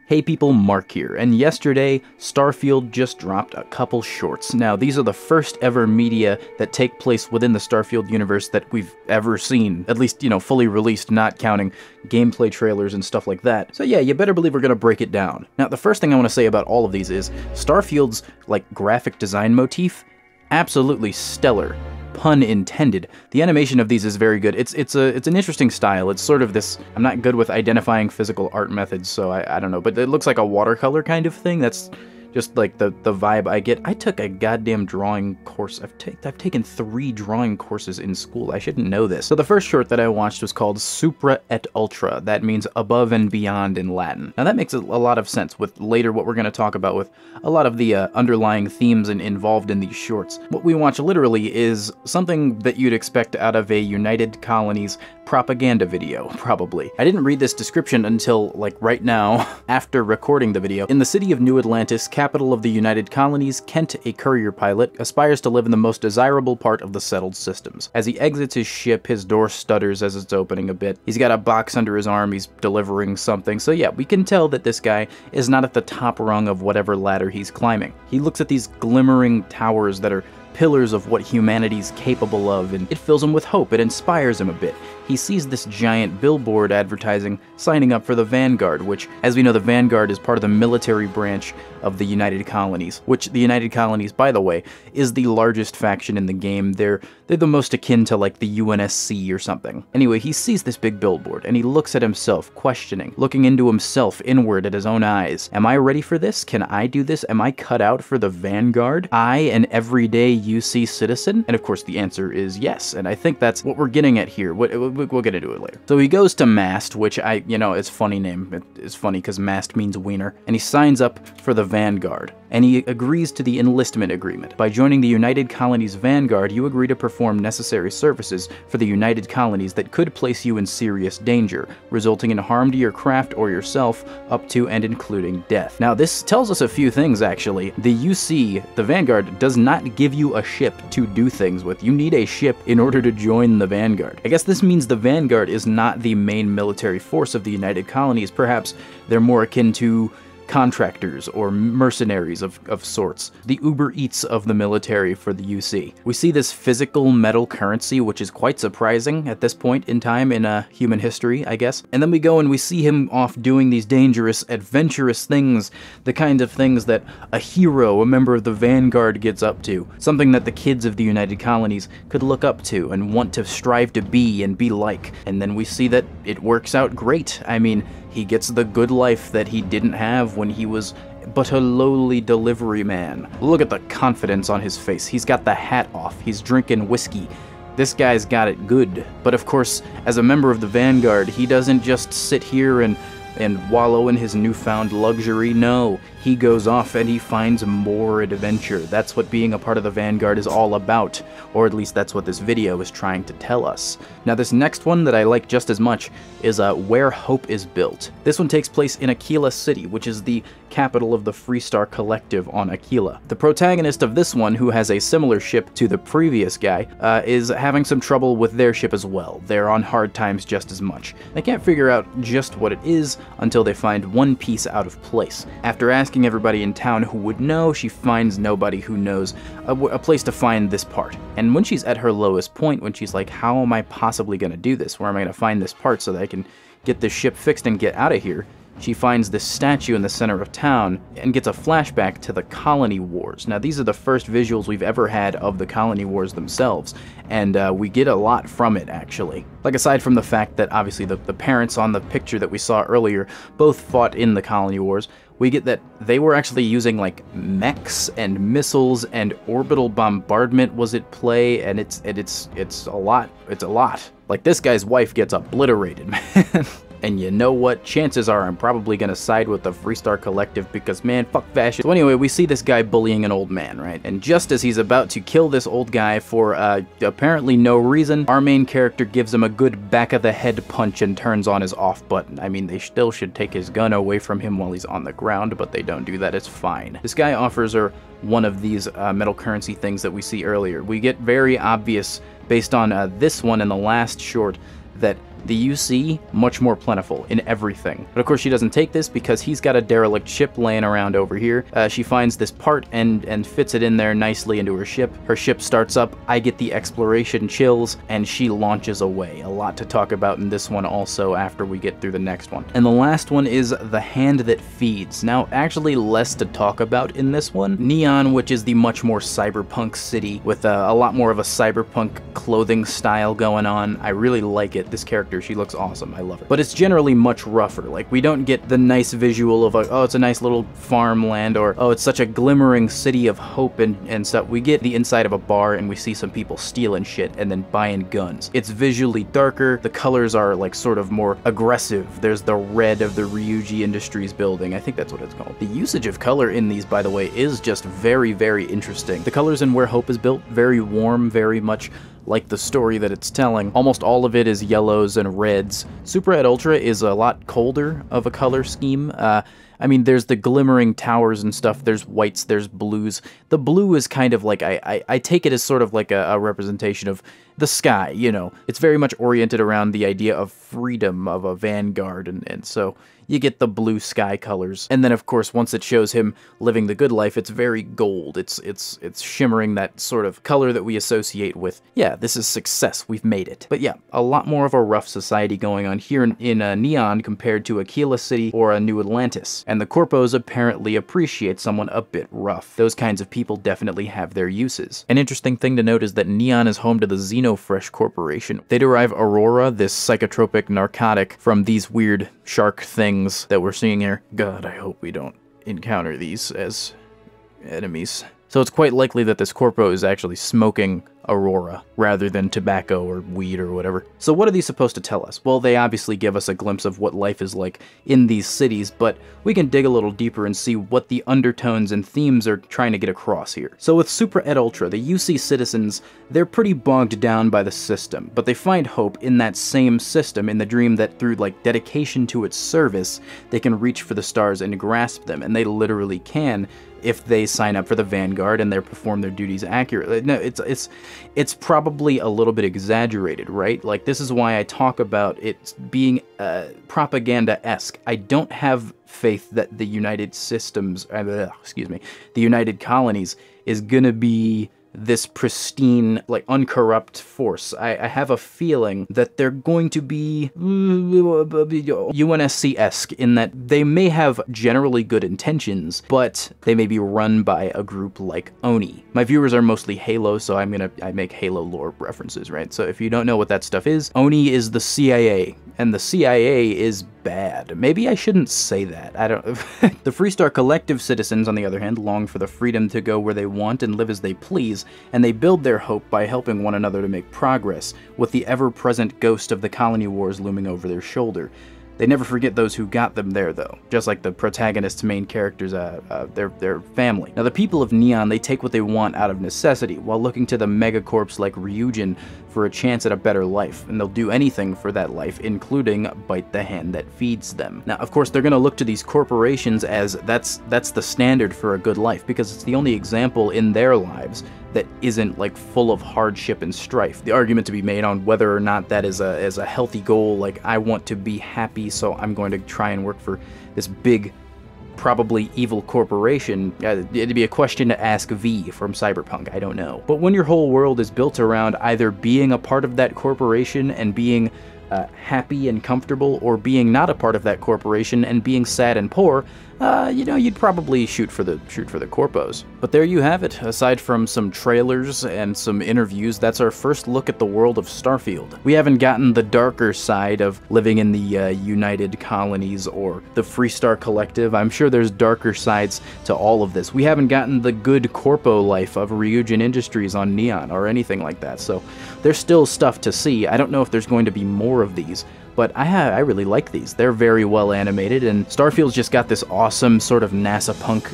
Hey people, Mark here, and yesterday, Starfield just dropped a couple shorts. Now, these are the first ever media that take place within the Starfield universe that we've ever seen. At least, fully released, not counting gameplay trailers and stuff like that. So yeah, you better believe we're gonna break it down. Now, the first thing I want to say about all of these is, Starfield's, graphic design motif, absolutely stellar. Pun intended. The animation of these is very good. It's an interesting style. It's sort of this, I'm not good with identifying physical art methods, so I don't know, but it looks like a watercolor kind of thing. That's just like the vibe I get. I took a goddamn drawing course. I've taken 3 drawing courses in school. I shouldn't know this. So the first short that I watched was called Supra et Ultra. That means above and beyond in Latin. Now that makes a lot of sense with later what we're going to talk about with a lot of the underlying themes involved in these shorts. What we watch literally is something that you'd expect out of a United Colonies propaganda video, probably. I didn't read this description until, right now, after recording the video. In the city of New Atlantis, capital of the United Colonies, Kent, a courier pilot, aspires to live in the most desirable part of the settled systems. As he exits his ship, his door stutters as it's opening a bit. He's got a box under his arm, he's delivering something, so yeah, we can tell that this guy is not at the top rung of whatever ladder he's climbing. He looks at these glimmering towers that are pillars of what humanity's capable of, and it fills him with hope. It inspires him a bit. He sees this giant billboard advertising signing up for the Vanguard, which, as we know, the Vanguard is part of the military branch of the United Colonies, which the United Colonies, by the way, is the largest faction in the game. They're the most akin to, the UNSC or something. Anyway, he sees this big billboard, and he looks at himself, questioning, looking into himself, inward at his own eyes. Am I ready for this? Can I do this? Am I cut out for the Vanguard? I, an everyday UC citizen? And of course, the answer is yes, and I think that's what we're getting at here. We'll get into it later. So he goes to MAST, which it's a funny name. It's funny because MAST means wiener, and he signs up for the Vanguard. And he agrees to the enlistment agreement. By joining the United Colonies Vanguard, you agree to perform necessary services for the United Colonies that could place you in serious danger, resulting in harm to your craft or yourself, up to and including death. Now, this tells us a few things, actually. The UC, the Vanguard, does not give you a ship to do things with. You need a ship in order to join the Vanguard. I guess this means the Vanguard is not the main military force of the United Colonies. Perhaps they're more akin to contractors or mercenaries of sorts, the Uber Eats of the military for the UC. We see this physical metal currency, which is quite surprising at this point in time in human history, I guess. And then we go and we see him off doing these dangerous, adventurous things, the kind of things that a hero, a member of the Vanguard, gets up to, something that the kids of the United Colonies could look up to and want to strive to be and be like. And then we see that it works out great. I mean, he gets the good life that he didn't have when he was but a lowly delivery man. Look at the confidence on his face. He's got the hat off. He's drinking whiskey. This guy's got it good. But of course, as a member of the Vanguard, he doesn't just sit here and wallow in his newfound luxury. No, he goes off and he finds more adventure. That's what being a part of the Vanguard is all about, or at least that's what this video is trying to tell us. Now, this next one that I like just as much is Where Hope is Built. This one takes place in Aquila City, which is the capital of the Freestar Collective on Aquila. The protagonist of this one, who has a similar ship to the previous guy, is having some trouble with their ship as well. They're on hard times just as much. They can't figure out just what it is until they find one piece out of place. After asking everybody in town who would know, she finds nobody who knows a place to find this part. And when she's at her lowest point, when she's like, how am I possibly going to do this? Where am I going to find this part so that I can get this ship fixed and get out of here? She finds this statue in the center of town and gets a flashback to the Colony Wars. Now, these are the first visuals we've ever had of the Colony Wars themselves, and we get a lot from it, actually. Aside from the fact that, obviously, the parents on the picture that we saw earlier both fought in the Colony Wars, we get that they were actually using, mechs and missiles and orbital bombardment was at play, and it's a lot. It's a lot. This guy's wife gets obliterated, man. And you know what? Chances are I'm probably gonna side with the Freestar Collective because, man, fuck fashion. So anyway, we see this guy bullying an old man, right? And just as he's about to kill this old guy for apparently no reason, our main character gives him a good back-of-the-head punch and turns on his off button. I mean, they still should take his gun away from him while he's on the ground, but they don't do that. It's fine. This guy offers her one of these metal currency things that we see earlier. We get very obvious, based on this one and the last short, that The UC, much more plentiful in everything. But of course she doesn't take this because he's got a derelict ship laying around over here. She finds this part and fits it in there nicely into her ship. Her ship starts up, I get the exploration chills, and she launches away. A lot to talk about in this one also after we get through the next one. And the last one is The Hand That Feeds. Now, actually less to talk about in this one. Neon, which is the much more cyberpunk city with a lot more of a cyberpunk clothing style going on. I really like it. This character, she looks awesome. I love her. But it's generally much rougher. Like, we don't get the nice visual of like, oh, it's a nice little farmland, or oh, it's such a glimmering city of hope and stuff. We get the inside of a bar and we see some people stealing shit and then buying guns. It's visually darker. The colors are like sort of more aggressive. There's the red of the Ryuji Industries building. I think that's what it's called. The usage of color in these, by the way, is just very, very interesting. The colors in Where Hope is Built, very warm, very much like the story that it's telling. Almost all of it is yellows and reds. Super Ed Ultra is a lot colder of a color scheme. I mean, there's the glimmering towers and stuff, there's whites, there's blues. The blue is kind of like, I take it as sort of like a representation of the sky, you know. It's very much oriented around the idea of freedom, of a vanguard, and so you get the blue sky colors. And then, of course, once it shows him living the good life, it's very gold. It's shimmering, that sort of color that we associate with, yeah, this is success, we've made it. But yeah, a lot more of a rough society going on here in Neon compared to Aquila City or a New Atlantis. And the Corpos apparently appreciate someone a bit rough. Those kinds of people definitely have their uses. An interesting thing to note is that Neon is home to the Xenofresh Corporation. They derive Aurora, this psychotropic narcotic, from these weird shark things that we're seeing here. God, I hope we don't encounter these as enemies. So it's quite likely that this Corpo is actually smoking Aurora rather than tobacco or weed or whatever. So what are these supposed to tell us? Well, they obviously give us a glimpse of what life is like in these cities, but we can dig a little deeper and see what the undertones and themes are trying to get across here. So with Super Ed Ultra, the UC citizens, they're pretty bogged down by the system, but they find hope in that same system, in the dream that through like dedication to its service, they can reach for the stars and grasp them, and they literally can if they sign up for the Vanguard and they perform their duties accurately. No, it's probably a little bit exaggerated, right? Like, this is why I talk about it being propaganda-esque. I don't have faith that the United Systems, the United Colonies is gonna be this pristine, like, uncorrupt force. I have a feeling that they're going to be UNSC-esque in that they may have generally good intentions, but they may be run by a group like ONI. My viewers are mostly Halo, so I make Halo lore references, right? So if you don't know what that stuff is, ONI is the CIA, and the CIA is bad. Maybe I shouldn't say that. I don't... The Freestar Collective citizens, on the other hand, long for the freedom to go where they want and live as they please, and they build their hope by helping one another to make progress, with the ever-present ghost of the colony wars looming over their shoulder. They never forget those who got them there, though, just like the protagonist's main characters, their family. Now, the people of Neon, they take what they want out of necessity, while looking to the megacorps like Ryujin for a chance at a better life, and they'll do anything for that life, including bite the hand that feeds them. Now, of course, they're gonna look to these corporations as that's the standard for a good life, because it's the only example in their lives that isn't like full of hardship and strife. The argument to be made on whether or not that is a healthy goal, like I want to be happy, so I'm going to try and work for this big, probably evil corporation. It'd be a question to ask V from Cyberpunk, I don't know. But when your whole world is built around either being a part of that corporation and being happy and comfortable, or being not a part of that corporation and being sad and poor, you know, you'd probably shoot for the corpos. But there you have it. Aside from some trailers and some interviews, that's our first look at the world of Starfield. We haven't gotten the darker side of living in the United Colonies or the Freestar Collective. I'm sure there's darker sides to all of this. We haven't gotten the good corpo life of Ryujin Industries on Neon or anything like that, so there's still stuff to see. I don't know if there's going to be more of these, but I really like these. They're very well animated, and Starfield's just got this awesome sort of NASA punk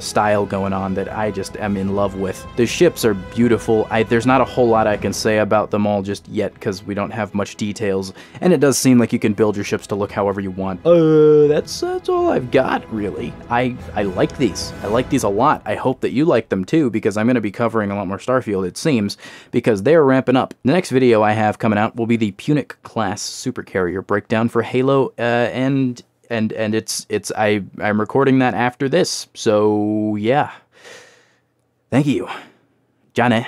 style going on that I just am in love with. The ships are beautiful. There's not a whole lot I can say about them all just yet because we don't have much details, and it does seem like you can build your ships to look however you want. That's all I've got, really. I like these. I like these a lot. I hope that you like them too, because I'm going to be covering a lot more Starfield, it seems, because they're ramping up. The next video I have coming out will be the Punic class supercarrier breakdown for Halo, and I'm recording that after this, so yeah. Thank you. Johnny.